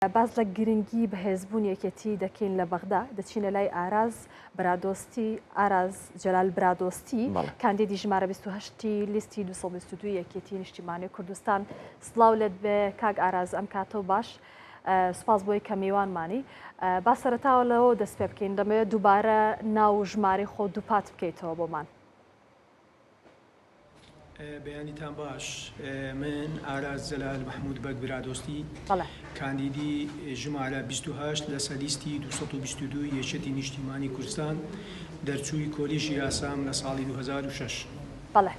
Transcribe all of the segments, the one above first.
باز لە گرنگی بەهێزبوونیەکەتی دەکەین لە بەغدا دەچینە لای ئاراز برادۆستی ئاراز جەلال برادۆستی کاندیدی ژمارە 28 لیستی 222 یەکێتی نیشتیمانی کوردستان. سڵاو لێت بێ کاک ئاراز، ئەم کاتەوە باش، سوپاس بۆی کە میوانمانی. با سەرەتاوە لەوە دەست پێ بکەین، دەمەوێت دووبارە ناو ژمارەی خۆ دووپات بکەیتەوە بۆمان. بەیانیتان باش، من ئاراز جەلال محمود بەگ برادۆستی کاندیدی ژمارە 28 لە سەلیستی 222 یەکێتی نیشتیمانی کوردستان دەرچووی کۆلیژی یاسام لە ساڵی 2006. بەڵێ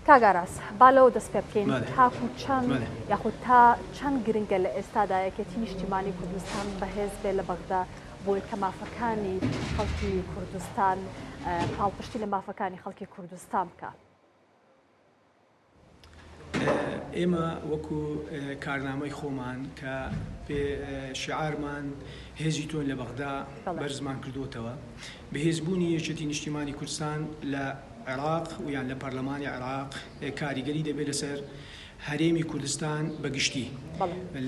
کاک ئاراز، با لەوە دەست پێ بکەین تاکو چەند یاخود تا چەند گرنگە لە ئێستادا یەکێتی نیشتیمانی کوردستان بەهێز بێ لە بەغدا بۆی کە مافەکانی خەڵکی کوردستان پاڵپشتی لە مافەکانی خەڵکی کوردستان بکە. ئێمە وەکو کارنامەی خۆمان کە شعارمان هێزی تۆن لە بەغدا بەرزمان کردوتەوە، بەهێزبوونی یەکێتی نیشتیمانی کوردستان لە عێراق و یان لە پەرلەمانی عێراق کاریگەری دەبێت لەسەر هەرێمی کوردستان بەگشتی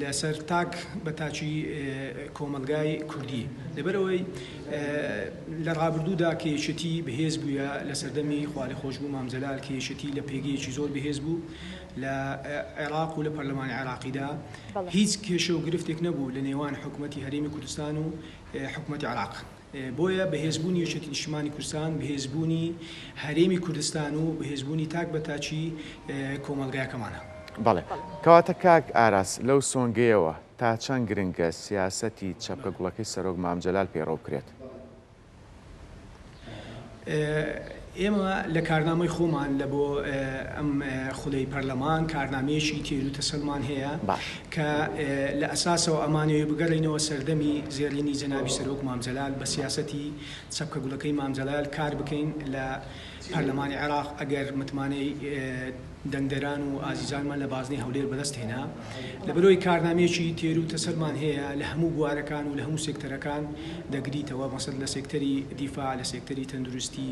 لەسەر تاک بە تاچی کۆمەلگای کوردی. لەبەرەوەی لە ڕابردوودا کە یەکێتی بەهێز بووە لە سەردەمی خوالی خۆشببوو مامجەلال کە یەکێتی لە پێگەیەکی زۆر بەهێز بوو لە عێراق و لە پەرلەمانی عێراقیدا هیچ کێشە و گرفتێک نەبوو لە نێوان حکوومەتی هەرێمی کوردستان و حکوومەتی عێراق. بۆیە بەهێزبوونی یەکێتی نیشتیمانی کوردستان بەهێزبوونی هەرێمی کوردستان و بەهێزبوونی تاک بە تاچی کۆمەلگایەکەمانە. بەڵێ کەواتە کاک ئاراس لەو سۆنگەیەوە تا چەند گرنگە سیاسەتی چەپکە گوڵەکەی سەرۆک مامجەلال پێڕۆ بکرێت؟ ئێمە لە کارنامەی خۆمان لە بۆ ئەم خولەی پەرلەمان کارنامەیەکی تێر و تەسەلمان هەیە کە لە ئەساسەوە ئەمانەوێ بگەڕینەوە سەردەمی زێڕینی جەنابی سەرۆک مامجەلال بە سیاسەتی چەپکە گوڵەکەی مامجەلال کار بکەین لە پەرلەمانی عێراق ئەگەر متمانەی دەنگدەران و ئازیزانمان لە بازنەی هەولێر بەدەست هێنا. لەبەرەوەی کارنامەیەکی تێر و تەسەلمان هەیە لە هەموو بوارەکان و لە هەموو سێکتەرەکان دەگریتەوە، مەسەڵ لە سێکتەری دیفاع، لە سێکتەری تەندروستی،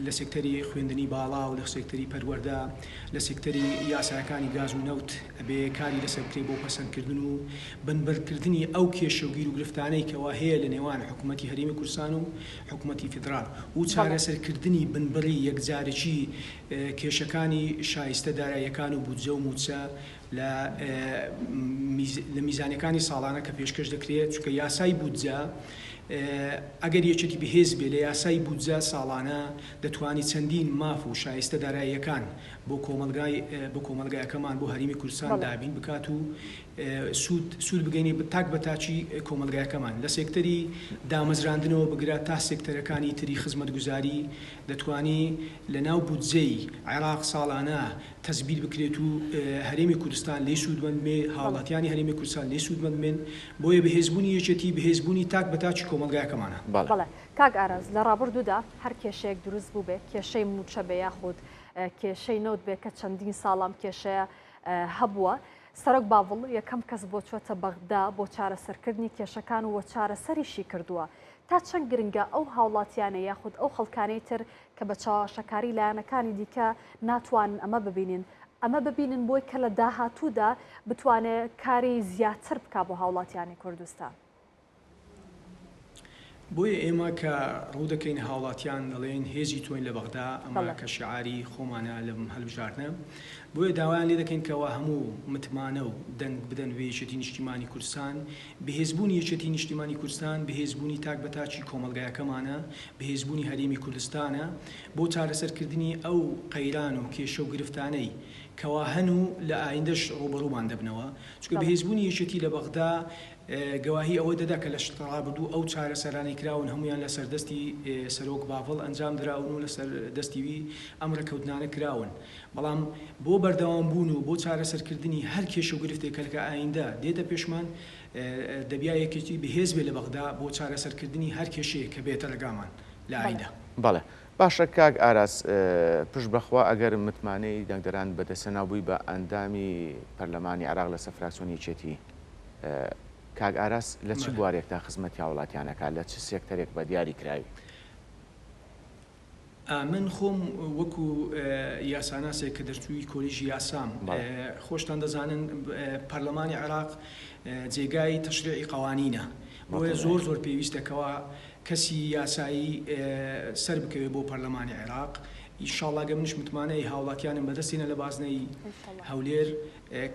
لە سێکتەری خوێندنی باڵا و لە سێکتەری پەروەردە، لە سێکتەری یاساکانی گاز و نەوت ئەبێ کاری لەسەر بکرێ بۆ پەسەندکردن و بنبەرکردنی ئەو کێشەوگیر و گرفتانەی کەوا هەیە لە نێوان حکوومەتی هەرێمی کوردستان و حکوومەتی فیدرال و چارەسەرکردنی بنبڕی یەکجارێکی کێشەکانی شایستە داراییەکان و بودجە و موچە لە میزانەکانی ساڵانە کە پێشکەش دەکرێت، چونکە یاسای بودجە ئەگەر یەکێتی بەهێز بێ لە یاسای بودجە ساڵانە دەتوانێت چەندین ماف و شایستە داراییەکان بۆ کۆمەلگایەکەمان بۆ هەرێمی کوردستان دابین بکات و سوود بگەینی تاک بە تاچی کۆمەلگایەکەمان لە سێکتەری دامەزراندنەوە بگرات تا سێکتەرەکانی تری خزمەتگوزاری دەتوانی لە ناو بودجەی عێراق ساڵانە تەزبیر بکرێت و هەرێمی کوردستان لێ سوودمەند بێ، هاوڵاتیانی هەرێمی کوردستان لێ سوودمەند بێن. بۆیە بەهێزبوونی یەکێتی بەهێزبوونی تاک بە تاچی کۆمەلگایەکەمانە. بەڵێ کاک ئاراز، لە ڕابردوودا هەر کێشەیەک دروست بوو بێ، کێشەی موچە بێ یاخود کێشەی نەوت بێ کە چەندین ساڵام کێشەیە هەبووە، سەرۆک باوڵ یەکەم کەس بۆ چوەتە بەغدا بۆ چارەسەرکردنی کێشەکان و چارەسەریشی کردووە. تا چەند گرنگە ئەو هاوڵاتیانە یاخود ئەو خەڵکانەی تر کە بە چاوەشەکاری لایەنەکانی دیکە ناتوانن ئەمە ببینن بۆی کە لە داهاتوودا بتوانێت کاری زیاتر بکە بۆ هاوڵاتیانی کوردستان. بۆیە ئێمە کە ڕوو دەکەین هاوڵاتیان دەڵێن هێزی تۆین لە بەغدا، ئەمە کە شعاری خۆمانە لە هەڵبژاردنە، بۆیە داوایان لێ دەکەین کەەوە هەموو متمانە و دەنگ بدەن وێ یەکێتی نیشتیمانی کوردستان، بەهێزبوونی یەکێتی نیشتیمانی کوردستان بەهێزبوونی تاک بە تاچی کۆمەلگایەکەمانە، بەهێزبوونی هەرێمی کوردستانە بۆ چارەسەرکردنی ئەو قەیران و کێشە و گرفتانەی کەوا هەنوو لە ئایندەش ڕۆبەڕوومان دەبنەوە، چونکە بەهێزبوونی یەکێتی لە بەغدا گەواهی ئەوە دەدا کە لە ڕابردوو ئەو چارەسەرانی کراون هەمویان لە سەردەستی سەرۆک باوڵ ئەنجام دراون و لە سەردەستیوی ئەم ڕێکەوتنانە کراون. بەڵام بۆ بەردەوام بوون و بۆ چارەسەرکردنی هەر کێشە و گرفتێک کە ئایندە دێتە پێشمان دەبیا یەکێتی بەهێز بێ لە بەغدا بۆ چارەسەرکردنی هەر کێشەیە کە بێتە لەگامان لە ئایندە. بەڵێ باشە کاک ئاراس، پشت بەخوا ئەگەر متمانەی دەنگدەران بەدەستەناوبووی بە ئەندامی پەرلەمانی عێراق لە سەفراکسیۆنی یەکێتی، کاک ئاراس لە چ بوارێکدا خزمەتی هاوڵاتیانەکە لە چ سێکتەرێک بە دیاری کراوی؟ من خۆم وەکو یاساناسێک کە دەرچووی کۆلیژی یاسام خۆشتان دەزانن پەرلەمانی عێراق جێگای تەشریعی قەوانینە بۆیە زۆر پێویستەکەوە کەسی یاسایی سەر بکەوێت بۆ پەرلەمانی عێراق ئینشاڵڵا گە منش متمانەی هاوڵاتیانم بەدەستێنە لە بازنەی هەولێر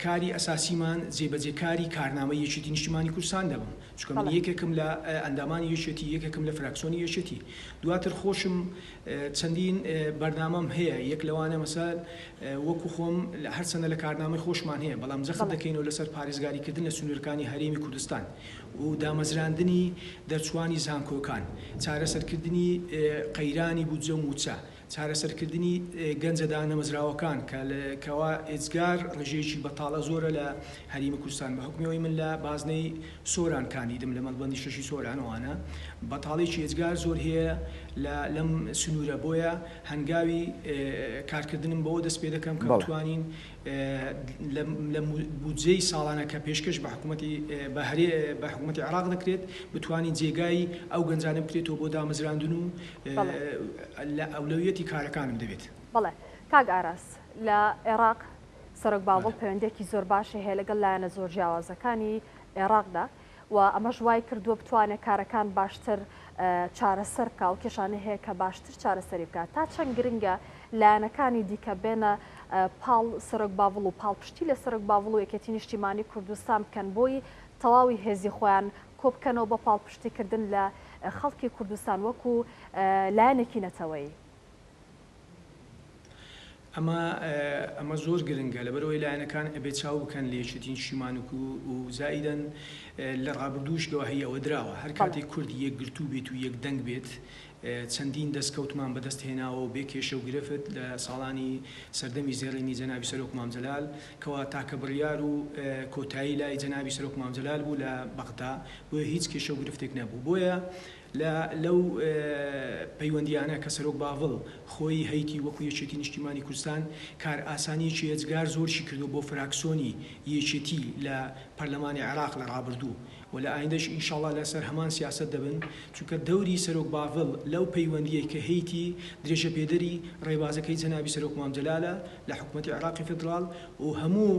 کاری ئەساسیمان جێبەجێکاری کارنامە یەکێتی نیشتیمانی کوردستان دەبم چونکە من یەکێکم لە ئەندامانی یەکێتی یەکێکم لە فراکسیۆنی یەکێتی دواتر خۆشم چەندین بەرنامەم هەیە یەک لەوانە مەسەل وەکو خۆم هەر چەندە لە کارنامەی خۆشمان هەیە بەڵام جەخت دەکەینەوە لەسەر پارێزگاریکردن لە سنوورەکانی هەرێمی کوردستان و دامەزراندنی دەرچوانی زانکۆکان چارەسەرکردنی قەیرانی بودجە و موچە چارەسەرکردنی گەنجە دانەمەزراوەکان کەوا ئێجگار ڕژێکی بەتاڵە زۆرە لە هەرێمی کوردستان بە حکمیەوەی من لە بازنەی سۆران کاندیدم لە مەڵبەندی شەشی سۆرانەوانە بەتاڵێکی ئێجگار زۆر هەیە لەم سنوورە بۆیە هەنگاوی کارکردنم بەوە دەست پێ دەکەم کە بتوانین لە بودجەی ساڵانە کە پێشکەش بە حکوومەتی عێراق دەکرێت بتوانین جێگای ئەو گەنجانە بکرێتەوە بۆ دامەزراندن و لە ئەولەویەتی کارەکانم دەبێت. بەڵێ کاک ئاراس لە عێراق سەرۆک باوەڵ پەیوەندێکی زۆر باشی هەیە لەگەڵ لایەنە زۆر جیاوازەکانی عێراقدا و ئەمەش وای کردووە بتوانێت کارەکان باشتر چارەسەر بکە و کێشانە هەیە کە باشتر چارەسەری بکات تا چەند گرنگە لایەنەکانی دیکە بێنە پاڵ سەرۆک باوڵ و پاڵپشتی لە سەرۆک باوڵ و یەکێتی نیشتیمانی کوردستان بکەن بۆی تەواوی هێزی خۆیان کۆبکەنەوە بە پاڵپشتیکردن لە خەڵکی کوردستان وەکو لایەنێکی نەتەوەیی. ئەمە زۆر گرنگە لەبەرەوەی لایەنەکان ئەبێت چاو بکەن لە یەکێتی نیشتیمانی و زائیدەن لە ڕابردووشەوە هەیەەوە دراوە هەر کاتێک کوردی یەک گرتوو بێت و یەک دەنگ بێت چەندین دەستکەوتمان بەدەست هێناوە و بێ کێشە و گرفت لە ساڵانی سەردەمی زێڕینی جەنابی سەرۆک مامجەلال کەوا تاکە بڕیار و کۆتایی لای جەنابی سەرۆک مامجەلال بوو لە بەغدا بۆیە هیچ کێشە و گرفتێک نەبوو بۆیە لەو پەیوەندیانە کە سەرۆک باوڵ خۆی هەیتی وەکو یەکێتی نیشتیمانی کوردستان کار ئاسانیی ئێجگار زۆرشی کردو بۆ فراکسیۆنی یەکێتی لە پەرلەمانی عێراق لە ڕابردوو و لە ئایندەش ئینشاڵڵا لەسەر هەمان سیاست دەبن چونکە دەوری سەرۆک باوڵ لەو پەیوەندیە کە هەیتی درێژە پێدەری ڕێبازەکەی جەنابی سەرۆک مامجەلالە لە حکوومەتی عێراقی فێدراڵ و هەموو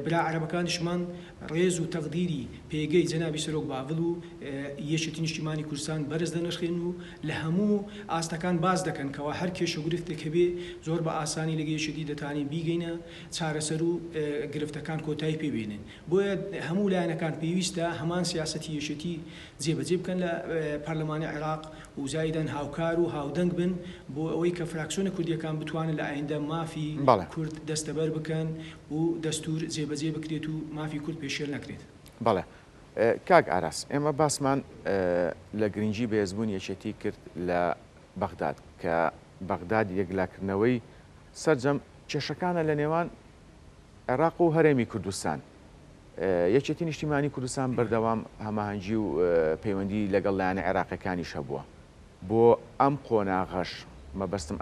برا عەرەبەکانیشمان ڕێز و تەقدیری پێگەی جەنابی سەرۆک باوڵ و یەکێتی نیشتیمانی کوردستان بەرز دەنەشخێن و لە هەموو ئاستەکان باز دەکەن کەوا هەر کێشە و گرفتێک هەبێ زۆر بە ئاسانی لەگە یەکێتی دەتوانین بیگەینە چارەسەر و گرفتەکان کۆتایی پێبێنن بۆیە هەموو لایەنەکان پێویستە هەمان سیاسەتی یەکێتی جێبەجێ بکەن لە پەرلەمانی عێراق و زایدەن هاوکار و هاودەنگ بن بۆ ئەوەی کە فراکسیۆنە کوردیەکان بتوانن لە ئایندە مافی کورد دەستەبەر بکەن و دەستور جێبەجێ بکرێت و مافی کورد پێشێل نەکرێت. بەڵێ کاک ئاراس ئێمە باسمان لە گرنگی بەهێزبوون یەکێتی کرد لە بەغداد کە بەغداد یەکلاکردنەوەی سەرجەم کێشەکانە لە نێوان عێراق و هەرێمی کوردستان یەکێتی نیشتیمانی کوردستان بەردەوام هەماهەنگی و پەیوەندی لەگەڵ لایەنە عێراقیەکانیش هەبووە بۆ ئەم قۆناغەش مەبەستم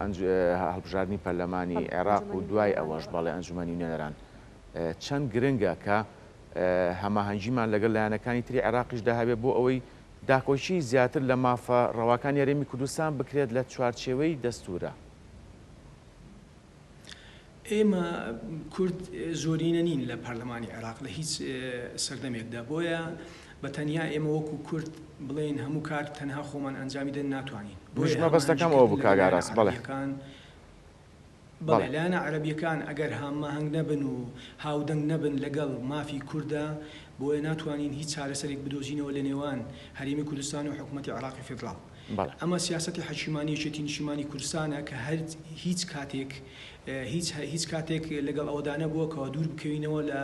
هەڵبژاردننی پەرلەمانی عێراق و دوای ئەوەش بەڵێ ئەنجومەنی نوێنەران چەند گرنگە کە هەماهەنگیمان لەگەڵ لایەنەکانی تری عێراقیشدا هەبێت بۆ ئەوەی داخۆشی زیاتر لە مافە ڕەواکانی هەرێمی کوردستان بکرێت لە چوارچێوەی دەستورە. ئێمە کورد زۆرینە نین لە پەرلەمانی عێراق لە هیچ سەردەمێکدا بۆیە بە تەنیا ئێمە وەکو کورد بڵێن هەموو کار تەنها خۆمان ئەنجامی دەن ناتوانین بۆشمە بەستەکەم ئەوە بوو کاگاراس بەڵێ بەڵێ لایەنە عەرەبیەکان ئەگەر هەماهەنگ نەبن و هاودەنگ نەبن لەگەڵ مافی کووردە بۆیە ناتوانین هیچ چارەسەرێک بدۆزینەوە لە نێوان هەرێمی کوردستان و حکوومەتی عێراقی فێدراڵ. ئەمە سیاسەتی حەکیمانی یەکێتی نیشتیمانی کوردستانە کە هیچ کاتێک لەگەڵ ئەوەدانە بووە کەوا دوور بکەوینەوە لە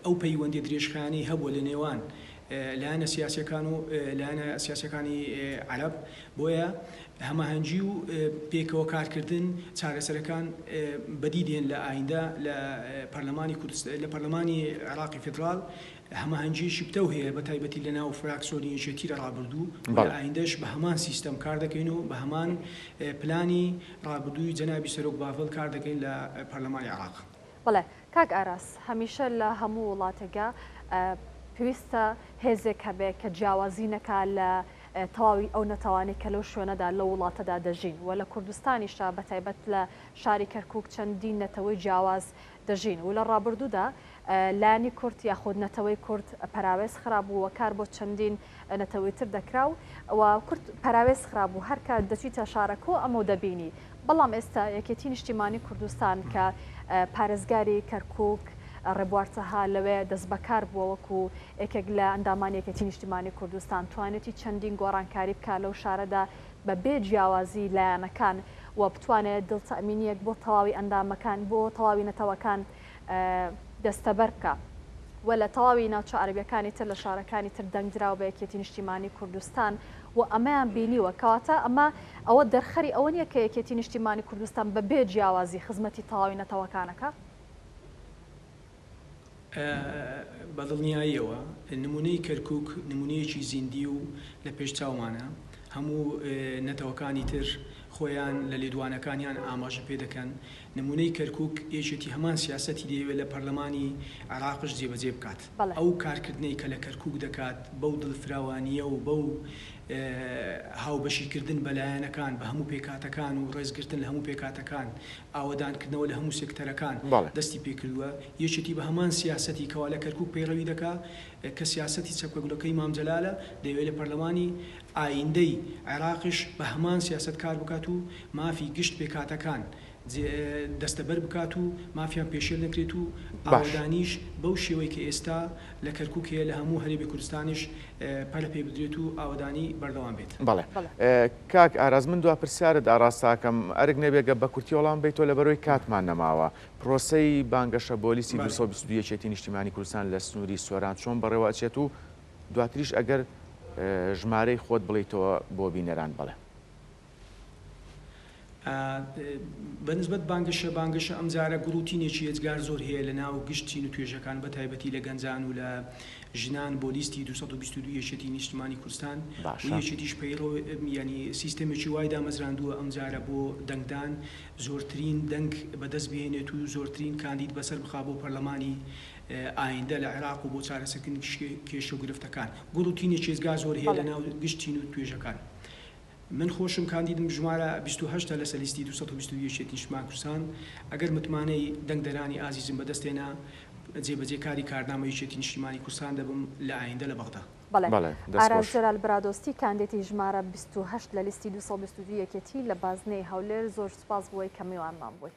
ئەو پەیوەندی درێژخانی هەبووە لە نێوان لایەنە سیاسەکان و لایەنە سیاسەکانی عەرەب بۆیە هەماهەنگی و پێکەوە کارکردن چارەسەرەکان بەدی دێن لە ئایندە لە پەرلەمانی عێراقی فێدراڵ هەماهەنگیشی پتە هەیە بە تایبەتی لە ناو فراکسیۆنی یەکێتی لە ڕابردوو لە ئایندەش بە هەمان سیستەم کار دەکەین و بە هەمان پلانی ڕابردووی جەنابی سەرۆک باوڵ کار دەکەین لە پەرلەمانی عێراق. بەڵێ کاک ئاراس هەمیشە لە هەموو وڵاتێکە پێویستە هێزێک هەبێت کە جیاوازی نەکات لە تەواوی ئەو نەتەوانی کە لەو شوێنەدا لە وڵاتەدا دەژین و لە کوردستانیشا بەتایبەت لە شاری کەرکووک چەندین نەتەوەی جیاواز دەژین و لە ڕابردوودا لانی کورد یاخود نەتەوەی کورد پەراوێز خراپبوو و کار بۆ چەندین نەتەوەی تر دەکراو و کورد پەراوێز خراپبوو هەر کات دەچیتە شارەکۆ ئەمە دەبینی بەڵام ئێستا یەکێتی نیشتیمانی کوردستان کە پارێزگاری کەرکووک ڕێبوارچەها لەوێ دەست بەکار بووە وەکو یەکێک لە ئەندامانێکەتی نیشتیمانی کوردستان توانێتی چەندین گۆڕانکاری بکە لەو شارەدا بە بێ جیاوازی لایەنەکان و بتوانێت دڵتەمینیەک بۆ تەواوی ئەندامەکان بۆ تەواوی نەتەوەکان دەستەبەر بکە و لە تەواوی ناوچە عەرەبیەکانی تر لە شارەکانی تر دەنگدراو بە یەکێتی نیشتیمانی کوردستان و ئەمەیان بینیوە کەواتە ئەوە دەرخەری ئەوە نییە کە یەکێتی نیشتیمانی کوردستان بە بێ جیاوازی خزمەتی تەواوی نەتەوەکانەکە بەدڵنیاییەوە نمونەی کەرکووک نمونەیەکی زیندی و لە پێش چاومانە هەموو نەتەوەکانی تر خۆیان لە لێدوانەکانیان ئاماژە پێ دەکەن نمونەی کەرکووک یەکێتی هەمان سیاسەتی دەیەوێت لە پەرلەمانی عێراقش جێبەجێ بکات ئەو کارکردنەی کە لە کەرکووک دەکات بەو دڵفراوانیە و بەو هاوبەشیکردن بەلایەنەکان بە هەموو پێکاتەکان و ڕێزگرتن لە هەموو پێکاتەکان ئاوەدانکردنەوە لە هەموو سێکتەرەکان دەستی پێکردووە یەکێتی بە هەمان سیاسەتی کەوا لە کەرکووک پەیڕەوی دەکا کە سیاسەتی چەپکەگوڵەکەی مام جەلالە دەیەوێت لە پەرلەمانی ئایندەی عێراقش بە هەمان سیاست کار بکات و مافی گشت پێکاتەکان دەستەبەر بکات و مافیان پێشێل نەکرێت و ئاوەدانیش بەو شێوەی کە ئێستا لە کەرکووک هەیە لە هەموو هەرێمی کوردستانیش پەلە پێ بدرێت و ئاوەدانی بەردەوام بێت. بەڵێ کاک ئاراز من دوا پرسیارت ئاراستاکەم ئەرگ نەبێگە بە کورتی وەڵام بیتۆ لەبەرەوەی کاتمان نەماوە پرۆسەی بانگەشە بۆلیسی 222 یەکێتی نیشتیمانی کوردستان لە سنووری سوێران چۆن بەڕێوە ئەچێت و دواتریش ئەگەر ژمارەی خۆت بڵیتەوە بۆ بینەران بڵێ. بەنسبەت بانگەشە ئەمجارە گروتینێکی ئێجگار زۆر هەیە لە ناو گشتین و توێژەکان بە تایبەتی لە گەنجان و لە ژنان بۆ لیستی 222 یەکێتی نیشتیمانی کوردستان و یەکێتیش پەیڕۆ ینی سیستەمێکی وای دامەزراندووە ئەمجارە بۆ دەنگدان زۆرترین دەنگ بەدەست بهێنێت و زۆرترین کاندید بەسەر بخا بۆ پەرلەمانی ئایندە لە عێراق و بۆ چارەسەرکردنی کێشە و گرفتەکان گروتینێکی ئێجگار زۆر هەیە لە ناو گشتین و توێژەکان. من خۆشم کاندیدم ژمارە 28 لە سەلیستی 222 یەکێتی نیشتیمانی کوردستان ئەگەر متمانەی دەنگدەرانی ئازیزم بەدەستێنا جێبەجێکاری کارنامە یەکێتی نیشتیمانی کوردستان دەبم لە ئایندە لە بەغدا. ئاراز جەلال برادۆستی کاندێتی ژمارە 28 لە لیستی 222 یەکێتی لە بازنەی هەولێر زۆر سوپاس بۆی کە میوانمان بووی.